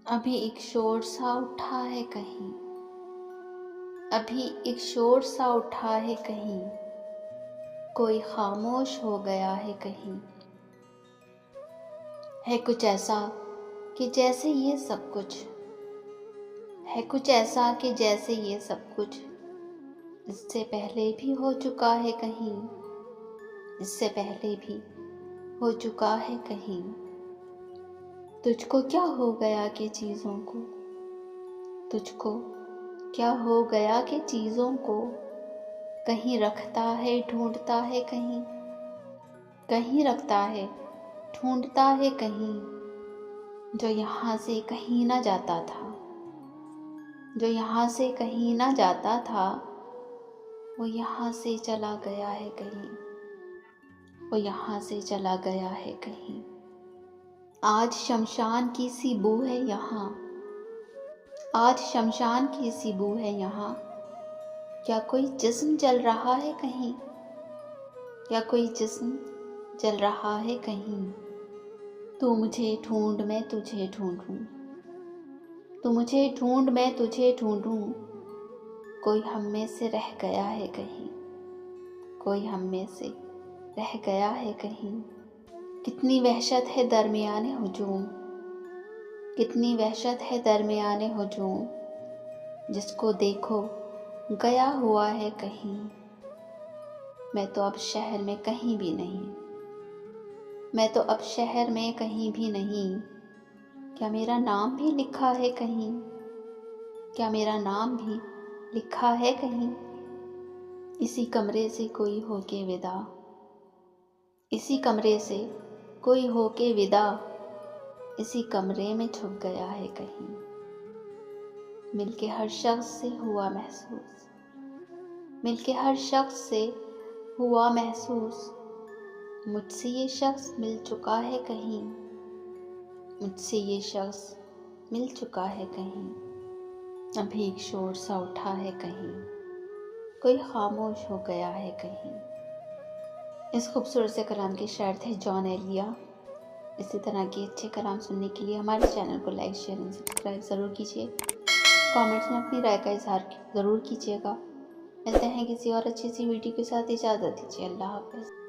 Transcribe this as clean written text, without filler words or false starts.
अभी एक शोर सा उठा है कहीं, अभी एक शोर सा उठा है कहीं, कोई खामोश हो गया है कहीं। है कुछ ऐसा कि जैसे ये सब कुछ, है कुछ ऐसा कि जैसे ये सब कुछ इससे पहले भी हो चुका है कहीं, इससे पहले भी हो चुका है कहीं। तुझको क्या हो गया कि चीज़ों को, तुझको क्या हो गया कि चीज़ों को कहीं रखता है ढूंढता है कहीं, कहीं रखता है ढूंढता है कहीं। जो यहाँ से कहीं ना जाता था, जो यहाँ से कहीं ना जाता था, वो यहाँ से चला गया है कहीं, वो यहाँ से चला गया है कहीं। आज शमशान की सी बू है यहाँ, आज शमशान की सी बू है यहाँ। क्या कोई जिस्म जल रहा है कहीं, क्या कोई जिस्म जल रहा है कहीं। तू मुझे ढूंढ मैं तुझे ढूंढूं, तू मुझे ढूंढ मैं तुझे ढूंढूं। कोई हम में से रह गया है कहीं, कोई हम में से रह गया है कहीं। कितनी वहशत है दरमियाने हुजूम, कितनी वहशत है दरमियाने हुजूम। जिसको देखो गया हुआ है कहीं। मैं तो अब शहर में कहीं भी नहीं, मैं तो अब शहर में कहीं भी नहीं। क्या मेरा नाम भी लिखा है कहीं, क्या मेरा नाम भी लिखा है कहीं। इसी कमरे से कोई होके विदा, इसी कमरे से कोई होके विदा, इसी कमरे में छुप गया है कहीं। मिलके हर शख्स से हुआ महसूस, मिलके हर शख्स से हुआ महसूस। मुझसे ये शख्स मिल चुका है कहीं, मुझसे ये शख्स मिल चुका है कहीं। अभी एक शोर सा उठा है कहीं, कोई खामोश हो गया है कहीं। इस खूबसूरत से कलाम के शायर थे जॉन एलिया। इसी तरह के अच्छे कलाम सुनने के लिए हमारे चैनल को लाइक शेयर एंड सब्सक्राइब ज़रूर कीजिए। कमेंट्स में अपनी राय का इजहार ज़रूर कीजिएगा। मिलते हैं किसी और अच्छी सी वीडियो के साथ। इजाज़त दीजिए। अल्लाह हाफ़िज़।